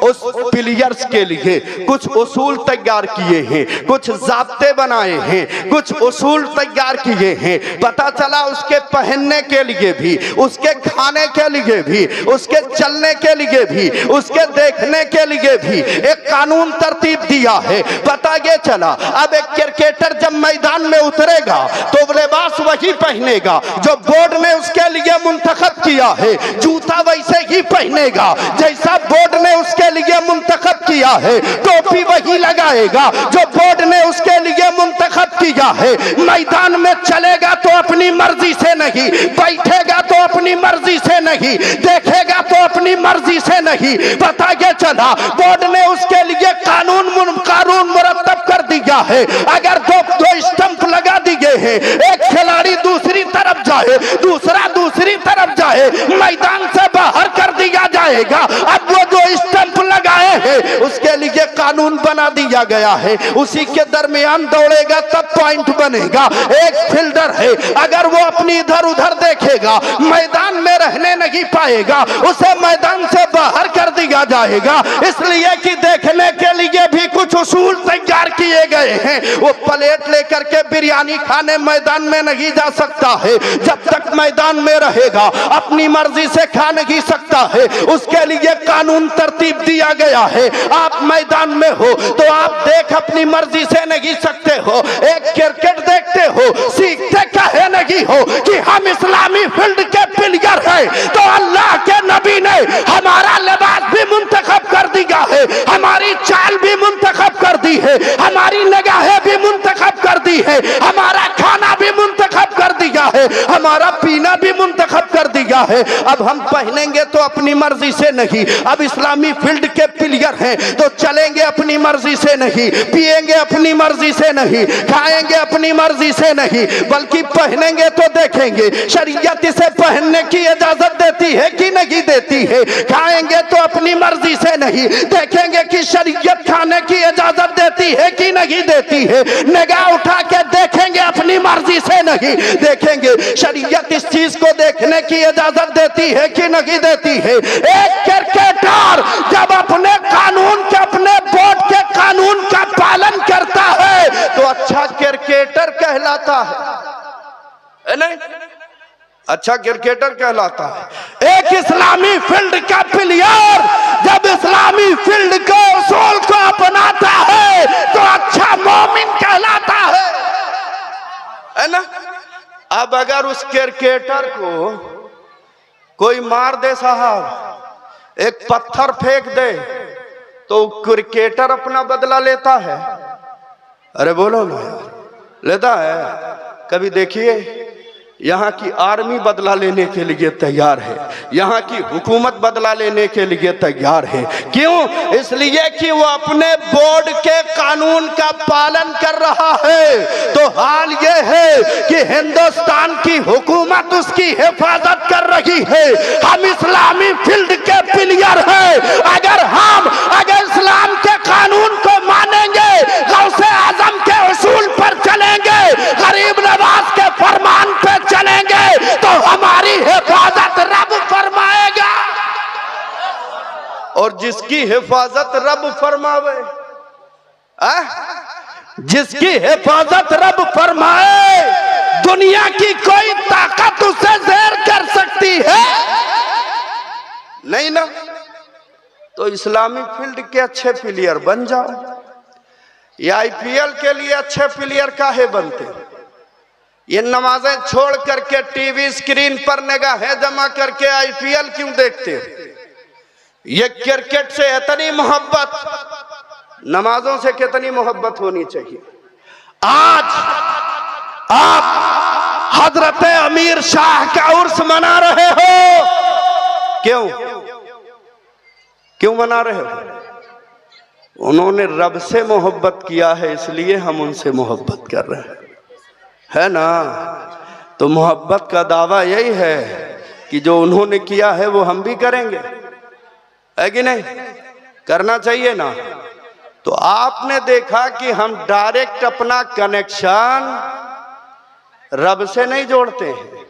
उस प्लेयर्स के लिए कुछ उसूल तैयार किए हैं, कुछ ज़ाब्ते बनाए हैं, कुछ उसूल तैयार किए हैं। पता चला उसके पहनने के लिए भी, उसके खाने के लिए भी, उसके चलने के लिए भी, उसके देखने के लिए भी एक कानून तरतीब दिया है। पता ये चला अब एक क्रिकेटर जब मैदान में उतरेगा तो लिबास वही पहनेगा जो बोर्ड ने उसके लिए मुंतखब किया है, जूता वैसे ही पहनेगा जैसा बोर्ड ने उसके लिए मुंतखब किया है, टोपी वही लगाएगा जो बोर्ड ने उसके लिए मुंतखब किया है। मैदान में चलेगा तो अपनी मर्जी से नहीं, बैठेगा तो अपनी मर्जी से नहीं, देखेगा तो अपनी मर्जी से नहीं। पता ये चला बोर्ड ने उसके लिए कानून मुरतब कर दिया है। अगर दो स्टंप लगा दिए हैं, एक खिलाड़ी दूसरी तरफ जाए, दूसरा दूसरी तरफ जाए, मैदान से बाहर कर दिया जाएगा। अब वो जो स्टंप लगाए हैं उसके लिए कानून बना दिया गया है, उसी के दरमियान दौड़ेगा तब पॉइंट बनेगा। एक फील्डर है, अगर वो अपनी इधर उधर देखेगा मैदान में रहने नहीं पाएगा, उसे मैदान से बाहर कर दिया जाएगा। इसलिए कि देखने के लिए भी कुछ उसूल तैयार किए गए हैं। वो प्लेट लेकर के बिरयानी खाने मैदान में नहीं जा सकता है, जब तक मैदान में रहेगा अपनी मर्जी से खा नहीं सकता है। उसके लिए कानून तरतीब दिया गया है। आप मैदान में हो तो आप देख अपनी मर्जी से नहीं सकते हो। एक क्रिकेट देखते हो, सीखते कहे नहीं हो कि हम इस्लामी फील्ड के प्लेयर हैं, तो अल्लाह के नबी ने हमारा लिबास भी मुंतखब कर दिया है, हमारी चाल भी मुंतखब कर दी है, हमारी निगाहें भी मुंतखब कर दी है, हमारा खाना भी मुंतखब कर दिया है, हमारा पीना भी मुंतखब कर दिया है। अब हम पहनेंगे तो अपनी मर्जी से नहीं, अब इस्लामी फील्ड के प्लेयर हैं तो चलेंगे अपनी मर्जी से नहीं, पिएंगे अपनी मर्जी से नहीं, खाएंगे अपनी मर्जी से नहीं, बल्कि पहनेंगे तो देखेंगे शरीयत इसे पहनने की इजाजत देती है कि नहीं देती है। खाएंगे तो अपनी मर्जी से नहीं, देखेंगे कि शरीयत खाने की इजाजत देती है कि नहीं देती है। निगाह उठा के देखेंगे अपनी मर्जी से नहीं, देखेंगे शरीयत इस चीज को देखने की इजाजत देती है कि नहीं देती है। एक क्रिकेटर जब अपने कानून के, अपने बोर्ड के कानून का पालन करता है तो अच्छा क्रिकेटर कहलाता है नहीं, अच्छा क्रिकेटर कहलाता है। एक इस्लामी फील्ड का प्लेयर जब इस्लामी फील्ड के उसूल को अपनाता है तो अच्छा मोमिन कहलाता है ना। अब अगर उस क्रिकेटर को कोई मार दे साहब, एक पत्थर फेंक दे, तो क्रिकेटर अपना बदला लेता है? अरे बोलो ना, लेता है? कभी देखिए यहाँ की आर्मी बदला लेने के लिए तैयार है, यहाँ की हुकूमत बदला लेने के लिए तैयार है। क्यों? इसलिए कि वो अपने बोर्ड के कानून का पालन कर रहा है। तो हाल ये है कि हिंदुस्तान की हुकूमत उसकी हिफाजत कर रही है। हम इस्लामी फील्ड के प्लेयर हैं। अगर इस्लाम के कानून को मानेंगे, गौसे आजम के उसूल पर चलेंगे, गरीब नवाज के फरमान पे चलेंगे, तो हमारी हिफाजत रब फरमाएगा। और जिसकी हिफाजत रब फरमावे, जिसकी हिफाजत रब फरमाए, दुनिया की कोई ताकत उसे ज़ेर कर सकती है नहीं ना। तो इस्लामी फील्ड के अच्छे प्लेयर बन जाओ। ये आईपीएल के लिए अच्छे प्लेयर काहे बनते? ये नमाजें छोड़ करके टीवी स्क्रीन पर निगाहें जमा करके आईपीएल क्यों देखते? ये क्रिकेट से इतनी मोहब्बत, नमाजों से कितनी मोहब्बत होनी चाहिए। आज आप हजरत अमीर शाह का उर्स मना रहे हो, क्यों मना रहे हो? उन्होंने रब से मोहब्बत किया है, इसलिए हम उनसे मोहब्बत कर रहे हैं, है ना। तो मोहब्बत का दावा यही है कि जो उन्होंने किया है वो हम भी करेंगे, है कि नहीं? करना चाहिए ना। तो आपने देखा कि हम डायरेक्ट अपना कनेक्शन रब से नहीं जोड़ते हैं।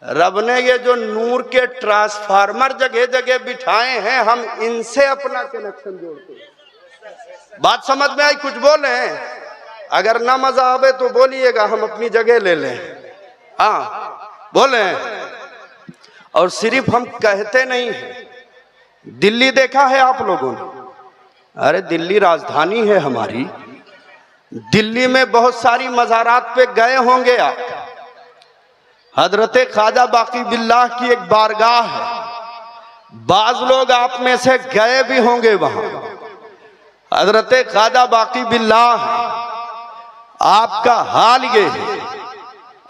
रब ने ये जो नूर के ट्रांसफार्मर जगह जगह बिठाए हैं, हम इनसे अपना कनेक्शन जोड़ते हैं। बात समझ में आई? कुछ बोले? अगर ना मजा आवे तो बोलिएगा, हम अपनी जगह ले लें। हाँ बोले। और सिर्फ हम कहते नहीं हैं। दिल्ली देखा है आप लोगों ने? अरे दिल्ली राजधानी है हमारी। दिल्ली में बहुत सारी मज़ारात पे गए होंगे आप। हजरत ख्वाजा बाकी बिल्लाह की एक बारगाह है, बाज लोग आप में से गए भी होंगे वहां। हजरत ख्वाजा बाकी बिल्लाह, आपका हाल ये है।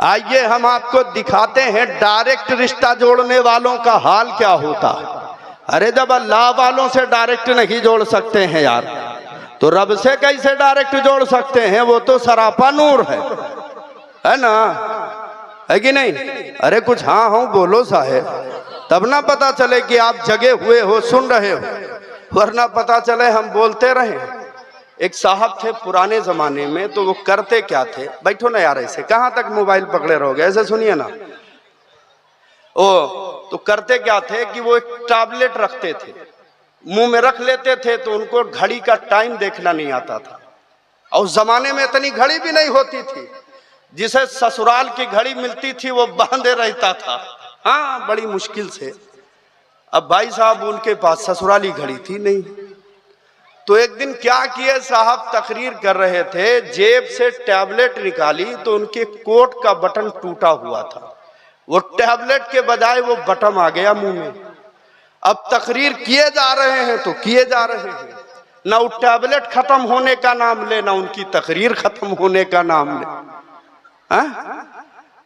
आइए हम आपको दिखाते हैं डायरेक्ट रिश्ता जोड़ने वालों का हाल क्या होता है। अरे जब अल्लाह वालों से डायरेक्ट नहीं जोड़ सकते हैं यार, तो रब से कैसे डायरेक्ट जोड़ सकते हैं? वो तो सरापा नूर है ना, है कि नहीं? अरे कुछ हाँ हो बोलो साहेब, तब ना पता चले कि आप जगे हुए हो, सुन रहे हो, वरना पता चले हम बोलते रहे। एक साहब थे पुराने जमाने में, तो वो करते क्या थे? बैठो ना यार, ऐसे कहाँ तक मोबाइल पकड़े रहोगे, ऐसे सुनिए ना। तो करते क्या थे कि वो एक टैबलेट रखते थे, मुंह में रख लेते थे, तो उनको घड़ी का टाइम देखना नहीं आता था। और उस जमाने में इतनी घड़ी भी नहीं होती थी। जिसे ससुराल की घड़ी मिलती थी वो बांधे रहता था, हाँ बड़ी मुश्किल से। अब भाई साहब उनके पास ससुराली घड़ी थी नहीं, तो एक दिन क्या किए साहब, तकरीर कर रहे थे, जेब से टैबलेट निकाली तो उनके कोट का बटन टूटा हुआ था। वो टैबलेट के बजाय वो बटन आ गया मुंह में। अब तकरीर किए जा रहे हैं तो किए जा रहे हैं, ना वो टैबलेट खत्म होने का नाम ले, ना उनकी तकरीर खत्म होने का नाम ले।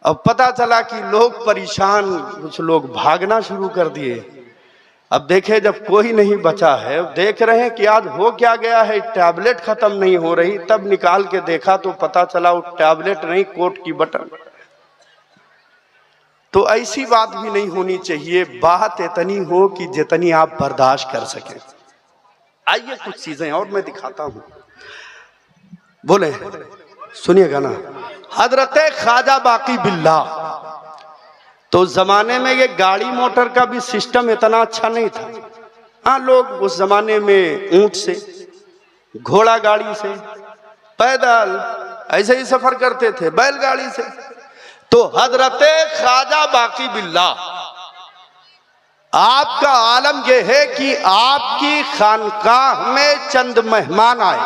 अब पता चला कि लोग परेशान, कुछ लोग भागना शुरू कर दिए। अब देखे जब कोई नहीं बचा है, देख रहे हैं कि आज हो क्या गया है, टैबलेट खत्म नहीं हो रही। तब निकाल के देखा तो पता चला वो टैबलेट नहीं, कोट की बटन। तो ऐसी बात भी नहीं होनी चाहिए, बात इतनी हो कि जितनी आप बर्दाश्त कर सकें। आइए कुछ चीजें और मैं दिखाता हूं, बोले सुनिएगा ना। हजरत ख्वाजा बाकी बिल्ला, तो जमाने में ये गाड़ी मोटर का भी सिस्टम इतना अच्छा नहीं था। हाँ, लोग उस जमाने में ऊंट से, घोड़ा गाड़ी से, पैदल ऐसे ही सफर करते थे, बैलगाड़ी से। तो हजरत ख्वाजा बाकी बिल्ला, आपका आलम यह है कि आपकी खानकाह में चंद मेहमान आए,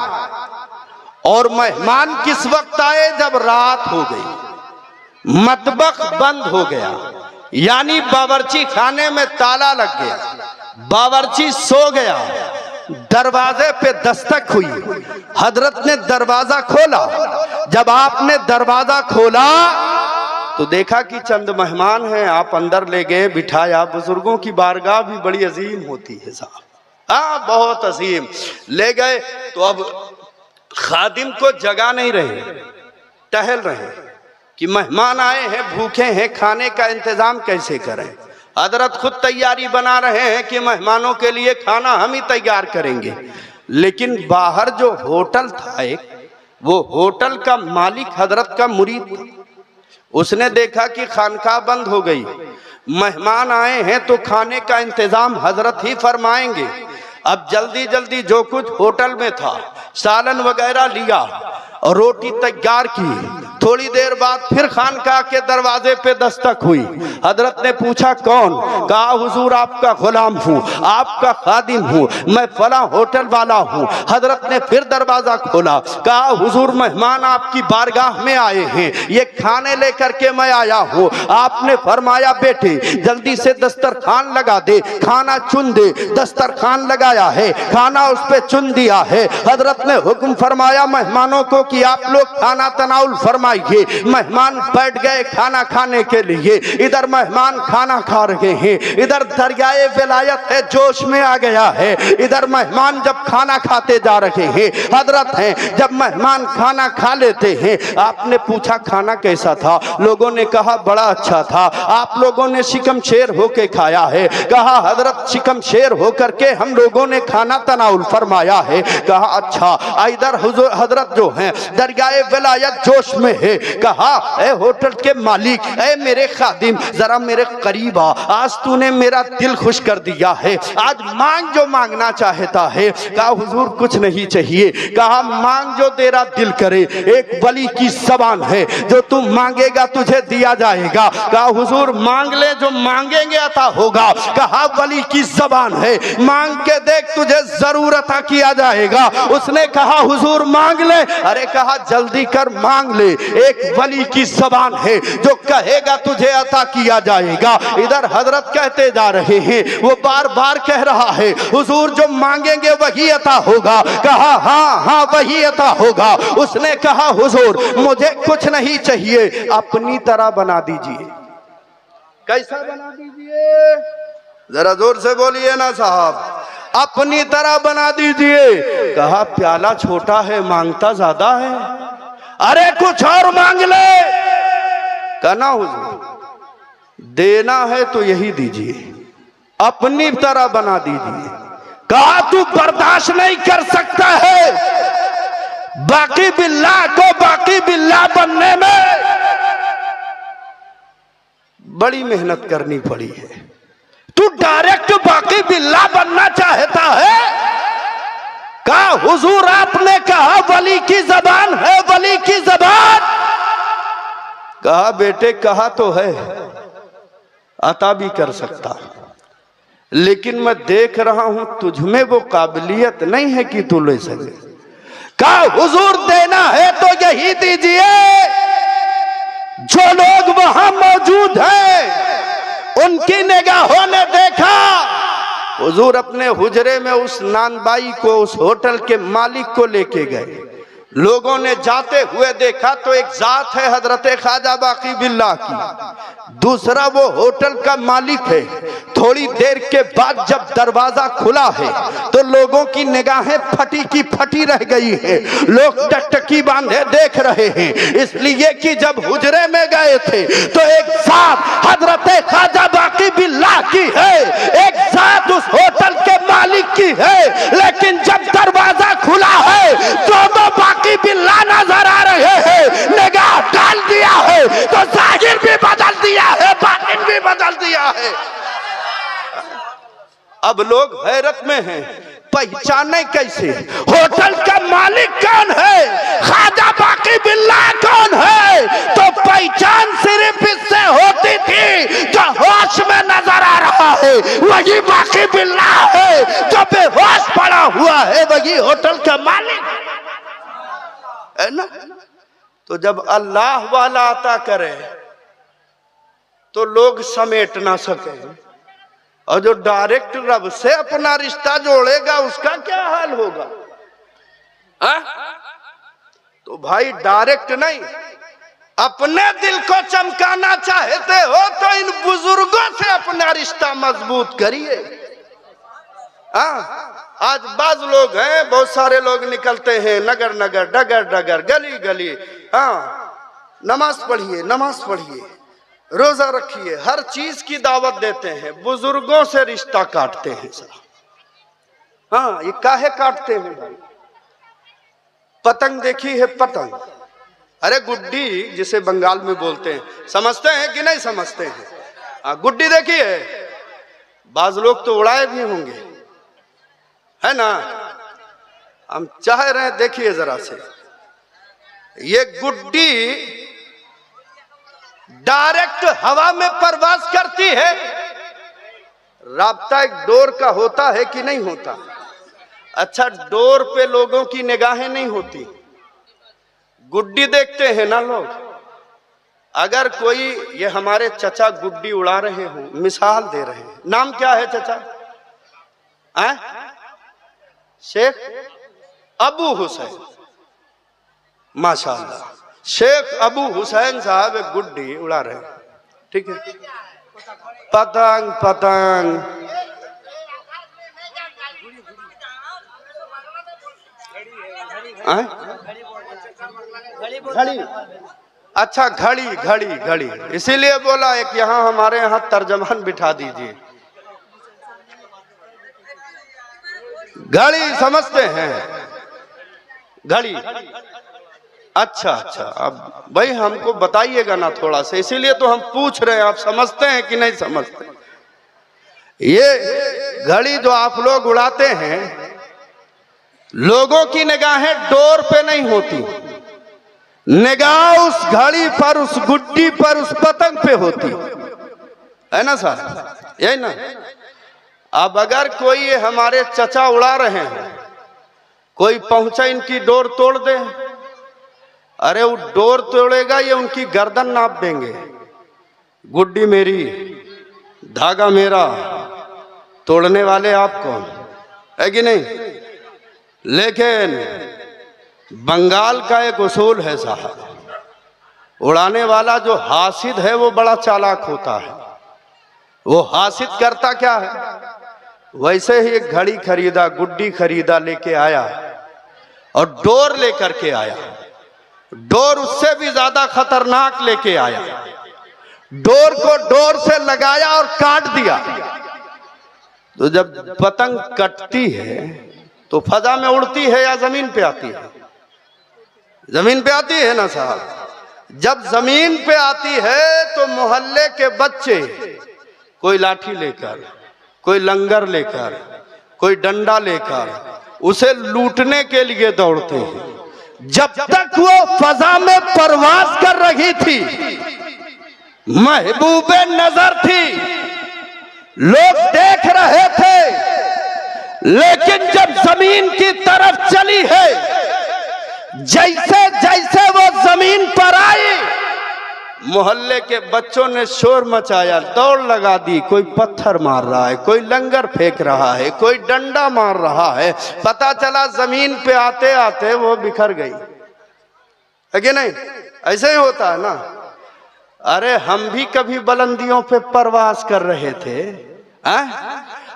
और मेहमान किस वक्त आए, जब रात हो गई, मतबख बंद हो गया, यानी बावर्ची खाने में ताला लग गया, बावर्ची सो गया, दरवाजे पे दस्तक हुई, हजरत ने दरवाजा खोला। जब आपने दरवाजा खोला तो देखा कि चंद मेहमान हैं, आप अंदर ले गए, बिठाया। बुजुर्गों की बारगाह भी बड़ी अजीम होती है साहब, हाँ बहुत अजीम। ले गए तो अब खादिम को जगा नहीं रहे, टहल रहे कि मेहमान आए हैं, भूखे हैं, खाने का इंतजाम कैसे करें। हजरत खुद तैयारी बना रहे हैं कि मेहमानों के लिए खाना हम ही तैयार करेंगे। लेकिन बाहर जो होटल था एक, वो होटल का मालिक हजरत का मुरीद था। उसने देखा कि खानकाह बंद हो गई, मेहमान आए हैं तो खाने का इंतजाम हजरत ही फरमाएंगे। अब जल्दी जल्दी जो कुछ होटल में था, सालन वगैरह लिया और रोटी तैयार की। थोड़ी देर बाद फिर खानकाह के दरवाजे पे दस्तक हुई। हजरत ने पूछा कौन? कहा हुजूर आपका गुलाम हूँ, आपका खादिम हूँ, मैं फला होटल वाला हूँ। हजरत ने फिर दरवाजा खोला, कहा हुजूर मेहमान आपकी बारगाह में आए हैं, ये खाने लेकर के मैं आया हूँ। आपने फरमाया बेटे जल्दी से दस्तरखान लगा दे, खाना चुन दे। दस्तरखान लगाया है, खाना उस पे चुन दिया है। हजरत ने हुक्म फरमाया मेहमानों को कि आप लोग खाना तनाउल फरमाइए। मेहमान बैठ गए खाना खाने के लिए। इधर मेहमान खाना खा रहे हैं, इधर दरियाए विलायत है जोश में आ गया है। इधर मेहमान जब खाना खाते जा रहे हैं, हजरत हैं जब मेहमान खाना खा लेते हैं। आपने पूछा खाना कैसा था? लोगों ने कहा बड़ा अच्छा था। आप लोगों ने शिकम शेर होके खाया है? कहा हजरत शिकम शेर होकर के हम लोगों ने खाना तनाउल फरमाया है। कहा अच्छा। इधर हुजूर हजरत जो हैं दरियाए विलायत जोश में है। कहा ए होटल के मालिक, ए मेरे खादिम जरा मेरे करीब आ, आज तूने मेरा दिल खुश कर दिया है, आज मांग जो मांगना चाहता है। कहा हुजूर कुछ नहीं चाहिए। कहा मांग जो तेरा दिल करे, एक वली की ज़बान है, जो तू मांगेगा तुझे दिया जाएगा। कहा हुजूर मांग ले, जो मांगेंगे अता होगा। कहा वली की ज़बान है, मांग के देख तुझे जरूर अता किया जाएगा। उसने कहा हुजूर मांग ले। अरे कहा जल्दी कर मांग ले, एक वली की ज़बान है, जो कहेगा तुझे अता किया जाएगा। इधर हजरत कहते जा रहे हैं, वो बार बार कह रहा है हुजूर जो मांगेंगे वही अता होगा। कहा हाँ हाँ वही अता होगा। उसने कहा हुजूर मुझे कुछ नहीं चाहिए, अपनी तरह बना दीजिए। कैसा बना दीजिए? जरा जोर से बोलिए ना साहब। अपनी तरह बना दीजिए। कहा प्याला छोटा है, मांगता ज्यादा है। अरे कुछ और मांग ले। कहना हुजूर देना है तो यही दीजिए, अपनी तरह बना दीजिए। कहा तू बर्दाश्त नहीं कर सकता है, बाकी बिल्ला को बाकी बिल्ला बनने में बड़ी मेहनत करनी पड़ी है। तू डायरेक्ट बाकी बिल्ला बनना चाहता है? कहा हुजूर आपने कहा वली की ज़बान है, वली की ज़बान। कहा बेटे कहा तो है, अता भी कर सकता, लेकिन मैं देख रहा हूं तुझ में वो काबिलियत नहीं है कि तू ले सके। कहा हुजूर देना है तो यही दीजिए, जो लोग वहां मौजूद हैं उनकी निगाहों ने देखा। हुजूर अपने हुजरे में उस नानबाई को, उस होटल के मालिक को लेके गए। लोगों ने जाते हुए देखा तो एक जात है हजरत ख्वाजा बाकी बिल्लाह की, दूसरा वो होटल का मालिक है। थोड़ी देर के बाद जब दरवाजा खुला है तो लोगों की निगाहें फटी की फटी रह गई है। लोग टकटकी बांधे देख रहे हैं, इसलिए कि जब हुजरे में गए थे तो एक जात हजरत ख्वाजा बाकी बिल्लाह की है, एक जात उस होटल के मालिक की है। लेकिन जब दरवाजा खुला है दोनों बाकी बिल्लाह नजर आ रहे हैं। निगाह डाल दिया है तो जाहिर भी बदल दिया है, बातिन भी बदल दिया है। अब लोग हैरत में हैं, पहचाने कैसे होटल का मालिक कौन है, ख्वाजा बाकी बिल्लाह कौन है। तो पहचान सिर्फ इससे होती थी जो होश में नजर आ रहा है वही बाकी बिल्लाह है, जो बेहोश पड़ा हुआ है वही होटल का मालिक है ना। तो जब अल्लाह वाला अता करे तो लोग समेट ना सके, और जो डायरेक्ट रब से अपना रिश्ता जोड़ेगा उसका क्या हाल होगा। तो भाई डायरेक्ट नहीं, अपने दिल को चमकाना चाहते हो तो इन बुजुर्गों से अपना रिश्ता मजबूत करिए। आज बाज लोग हैं, बहुत सारे लोग निकलते हैं नगर नगर, डगर डगर, गली गली, नमाज पढ़िए, नमाज पढ़िए, रोजा रखिए, हर चीज की दावत देते हैं, बुजुर्गों से रिश्ता काटते हैं साहब। ये काहे काटते हैं भाई। पतंग देखी है पतंग, अरे गुड्डी जिसे बंगाल में बोलते हैं, समझते हैं कि नहीं समझते हैं। गुड्डी देखी है, बाज लोग तो उड़ाए भी होंगे, है ना। हम चाह रहे हैं देखिए जरा से, ये गुड्डी डायरेक्ट हवा में परवाज करती है। राब्ता एक डोर का होता है कि नहीं होता। अच्छा, डोर पे लोगों की निगाहें नहीं होती, गुड्डी देखते हैं ना लोग। अगर कोई, ये हमारे चचा गुड्डी उड़ा रहे हो, मिसाल दे रहे हैं, नाम क्या है चचा? शेख अबू हुसैन, माशाअल्लाह। शेख अबू हुसैन साहब एक गुड्डी उड़ा रहे, ठीक है। पतंग पतंग घड़ी, अच्छा घड़ी घड़ी घड़ी, इसीलिए बोला एक यहाँ हमारे यहाँ तर्जमान बिठा दीजिए। घड़ी समझते हैं, घड़ी। अच्छा अच्छा, अब भाई हमको बताइएगा ना थोड़ा सा, इसीलिए तो हम पूछ रहे हैं, आप समझते हैं कि नहीं समझते। ये घड़ी जो आप लोग उड़ाते हैं, लोगों की निगाहें डोर पे नहीं होती, निगाह उस घड़ी पर, उस गुड्डी पर, उस पतंग पे होती है ना साहब, यही ना। अब अगर कोई ये हमारे चचा उड़ा रहे हैं, कोई पहुंचा इनकी डोर तोड़ दे, अरे वो डोर तोड़ेगा ये उनकी गर्दन नाप देंगे। गुड्डी मेरी, धागा मेरा, तोड़ने वाले आप कौन, है कि नहीं। लेकिन बंगाल का एक उसूल है साहब, उड़ाने वाला जो हासिद है वो बड़ा चालाक होता है। वो हासिद करता क्या है, वैसे ही एक घड़ी खरीदा, गुड्डी खरीदा, लेके आया और डोर लेकर के आया। डोर उससे भी ज्यादा खतरनाक लेके आया। डोर को डोर से लगाया और काट दिया। तो जब पतंग कटती है तो फजा में उड़ती है या जमीन पे आती है? जमीन पे आती है ना साहब। जब जमीन पे आती है तो मोहल्ले के बच्चे कोई लाठी लेकर, कोई लंगर लेकर, कोई डंडा लेकर उसे लूटने के लिए दौड़ते हैं। जब तक वो फजा में परवाज कर रही थी, महबूबे नजर थी, लोग देख रहे थे, लेकिन जब जमीन की तरफ चली है, जैसे जैसे वो जमीन पर आई, मोहल्ले के बच्चों ने शोर मचाया, दौड़ लगा दी। कोई पत्थर मार रहा है, कोई लंगर फेंक रहा है, कोई डंडा मार रहा है। पता चला जमीन पे आते आते वो बिखर गई है कि नहीं? ऐसे ही होता है ना। अरे हम भी कभी बुलंदियों पे परवास कर रहे थे।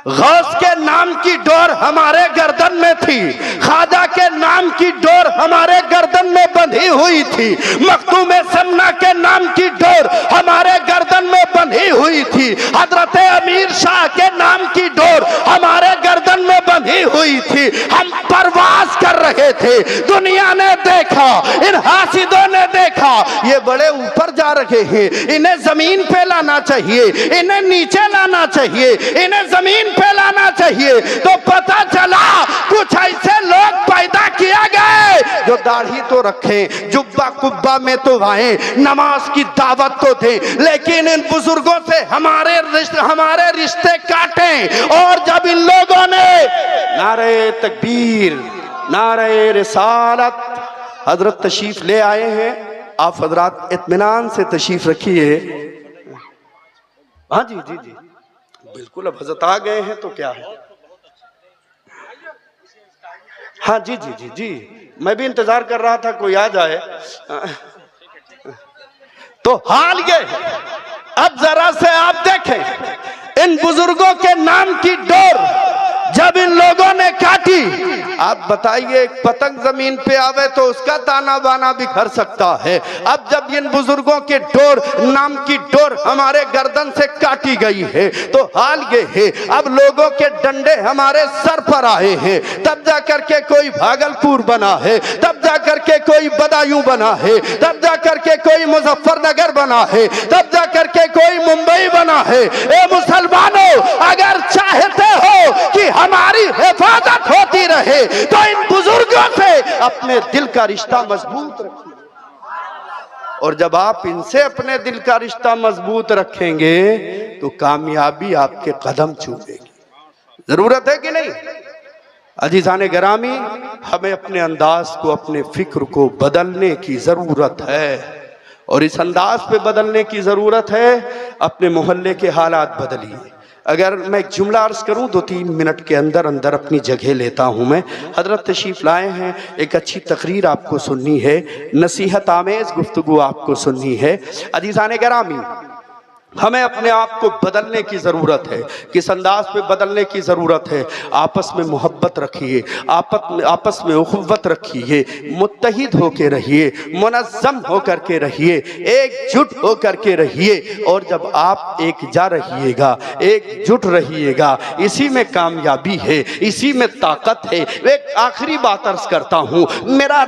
गौस के नाम की डोर हमारे गर्दन में थी, खाजा के नाम की डोर हमारे गर्दन में बंधी हुई थी, मखदूम समना के नाम की डोर हमारे गर्दन में बंधी हुई थी, हजरत अमीर शाह के नाम की डोर हमारे गर्दन में बंधी हुई थी। हम परवास कर रहे थे। दुनिया ने देखा, इन हासिदों ने देखा, ये बड़े ऊपर जा रहे हैं, इन्हें जमीन पे लाना चाहिए, इन्हें नीचे लाना चाहिए, इन्हें जमीन पे लाना चाहिए। तो पता चला कुछ ऐसे लोग पैदा किया गए जो दाढ़ी तो रखें, जुब्बा कुब्बा में तो आए, नमाज की दावत तो थे, लेकिन इन बुजुर्गों से हमारे रिश्ते काटे। और जब इन लोगों ने नारे तकबीर, नारे रिसालत, हजरत तशरीफ ले आए हैं। आप हजरात इत्मीनान से तशरीफ रखिए। हाँ जी जी जी बिल्कुल, अब हजरत आ गए हैं तो क्या है। हाँ जी जी जी जी, मैं भी इंतजार कर रहा था कोई आ जाए। तो हाल ये, अब जरा से आप देखें, इन बुजुर्गों के नाम की डोर जब इन लोगों ने काटी, आप बताइए एक पतंग जमीन पे आवे तो उसका ताना बाना बिखर सकता है। अब जब इन बुजुर्गों के डोर, नाम की डोर हमारे गर्दन से काटी गई है तो हाल ये है, अब लोगों के डंडे हमारे सर पर आए हैं। तब जाकर के कोई भागलपुर बना है, तब जाकर के कोई बदायूं बना है, तब जाकर के कोई मुजफ्फरनगर बना है, तब जाकर के कोई मुंबई बना है। ए मुसलमानों, अगर चाहते हो कि हमारी हिफाजत होती रहे तो इन बुजुर्गों से अपने दिल का रिश्ता मजबूत रखिए। और जब आप इनसे अपने दिल का रिश्ता मजबूत रखेंगे तो कामयाबी आपके कदम चूमेगी। जरूरत है कि नहीं? अजीजाने गिरामी, हमें अपने अंदाज को, अपने फिक्र को बदलने की जरूरत है। और इस अंदाज पे बदलने की जरूरत है। अपने मोहल्ले के हालात बदलिए। अगर मैं एक जुमला अर्ज करूं 2-3 मिनट के अंदर अंदर अपनी जगह लेता हूं मैं। हजरत तशरीफ लाए हैं, एक अच्छी तकरीर आपको सुननी है, नसीहत आमेज गुफ्तगू आपको सुननी है। अजीज़ाने गिरामी, हमें अपने आप को बदलने की ज़रूरत है। किस अंदाज पे बदलने की ज़रूरत है? आपस में मोहब्बत रखिए, आपस में उख़्वत रखिए, मुत्तहिद होकर रहिए, मुनज़्ज़म होकर के रहिए, एकजुट होकर के रहिए। और जब आप एकजा रहिएगा, एकजुट रहिएगा, इसी में कामयाबी है, इसी में ताकत है। एक आखिरी बात अर्ज़ करता हूँ। मेरा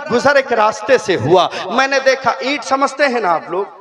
गुज़र एक रास्ते से हुआ, मैंने देखा, ईंट समझते हैं ना आप लोग?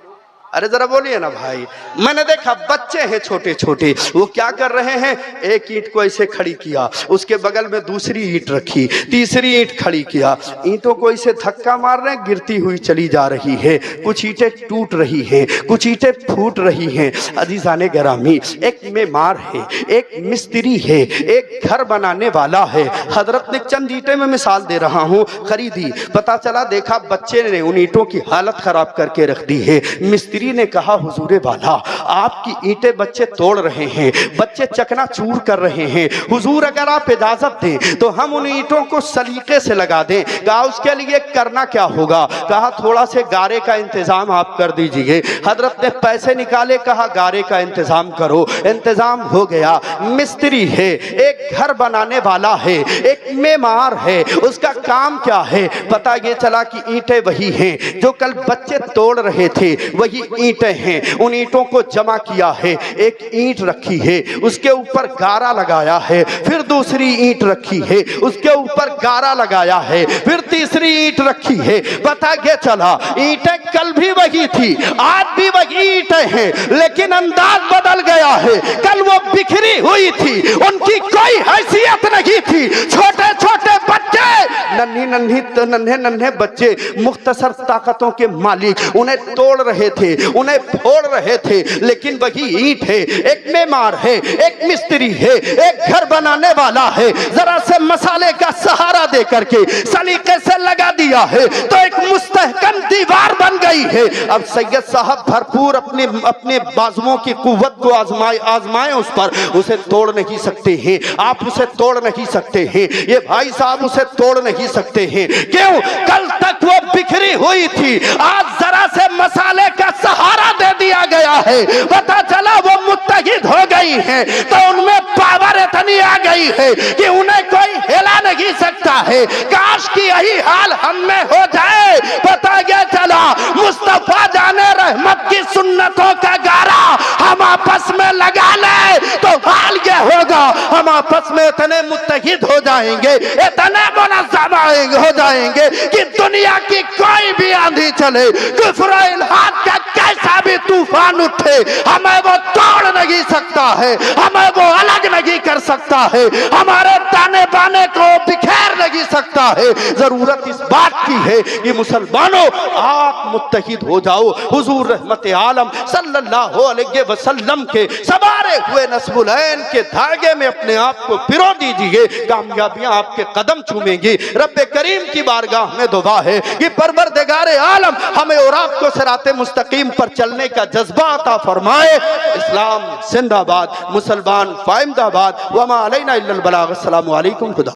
अरे जरा बोलिए ना भाई। मैंने देखा बच्चे हैं छोटे छोटे, वो क्या कर रहे हैं, एक ईंट को ऐसे खड़ी किया, उसके बगल में दूसरी ईंट रखी, तीसरी ईंट खड़ी किया, ईंटों को ऐसे धक्का मार रहे हैं, गिरती हुई चली जा रही है। कुछ ईंटें टूट रही हैं, कुछ ईंटें फूट रही हैं। अजीज़ाने गिरामी, एक मेमार है, एक मिस्त्री है, एक घर बनाने वाला है। हजरत ने चंद ईंटें में मिसाल दे रहा हूँ, खरीदी, पता चला देखा बच्चे ने उन ईंटों की हालत खराब करके रख दी है। मिस्त्री ने कहा, हुजूरे वाला, आपकी ईंटें बच्चे तोड़ रहे हैं, बच्चे चकनाचूर कर रहे हैं, हुजूर अगर आप इजाजत दें तो हम उन ईंटों को सलीके से लगा दें। कहा उसके लिए करना क्या होगा? कहा थोड़ा से गारे का इंतजाम आप कर दीजिए। हजरत ने पैसे निकाले, कहा गारे का इंतजाम करो। इंतजाम हो गया। मिस्त्री है, एक घर बनाने वाला है, एक मेमार है, उसका काम क्या है? पता ये चला कि ईंटें वही हैं जो कल बच्चे तोड़ रहे थे, वही ईंटें हैं। उन ईंटों को जमा किया है, एक ईंट रखी है, उसके ऊपर गारा लगाया है, फिर दूसरी ईंट रखी है, उसके ऊपर गारा लगाया है, फिर तीसरी ईंट रखी है। पता क्या चला, ईंटें कल भी वही थी, आज भी वही ईंटें हैं, लेकिन अंदाज बदल गया है। कल वो बिखरी हुई थी, उनकी कोई हैसियत नहीं थी। छोटे छोटे बच्चे, नन्ही नन्हे नन्हे बच्चे, मुख्तसर ताकतों के मालिक, उन्हें तोड़ रहे थे, उन्हें फोड़ रहे थे। लेकिन वही ईंट है, एक मेमार है, एक मिस्त्री है, एक घर बनाने वाला है, जरा से मसाले का सहारा दे करके सलीके से लगा दिया है तो एक मुस्तहकम दीवार बन गई है। अब सैयद साहब भरपूर अपने बाजुओं की कुव्वत को आजमाए उस पर, उसे तोड़ नहीं सकते हैं, आप उसे तोड़ नहीं सकते हैं, ये भाई साहब उसे तोड़ नहीं सकते हैं। क्यों? कल तक वो बिखरी हुई थी, आज जरा से मसाले का सहारा दे दिया गया है, पता चला वो मुत्तहिद हो गई है, तो उनमें पावर इतनी आ गई है कि उन्हें कोई हिला नहीं सकता है। काश की यही हाल हम में हो जाए। पता क्या चला, मुस्तफा जाने रहमत की सुन्नतों का गारा हम आपस में लगा ले तो हाल क्या होगा, हम आपस में इतने मुत्तहिद हो जाएंगे, इतने मुनज़्ज़म हो जाएंगे कि दुनिया की कोई भी आंधी चले, कुफ्र और इल्हाद का कैसा भी तूफान उठे, हमें वो तोड़ नहीं सकता है, हमें वो अलग नहीं कर सकता है, हमारे ताने बाने को बिखेर नहीं सकता है। जरूरत इस बात की है कि मुसलमानों आप मुत्तहिद हो जाओ, हुजूर रहमत आलम सल्लल्लाहु अलैहि वसल्लम के सवारे हुए नस्बुलैन के धागे में अपने आप को पिरो दीजिए, कामयाबियां आपके कदम चूमेंगी। रब्बे करीम की बारगाह में दुआ है कि परवरदिगारे आलम हमें और आपको सिराते मुस्तकीम पर चलने का जज्बा अता फरमाए। इस्लाम जिंदाबाद, मुसलमान फाइमदाबाद, वमा अलैना इल्लल बलाग। अस्सलामु अलैकुम। खुदा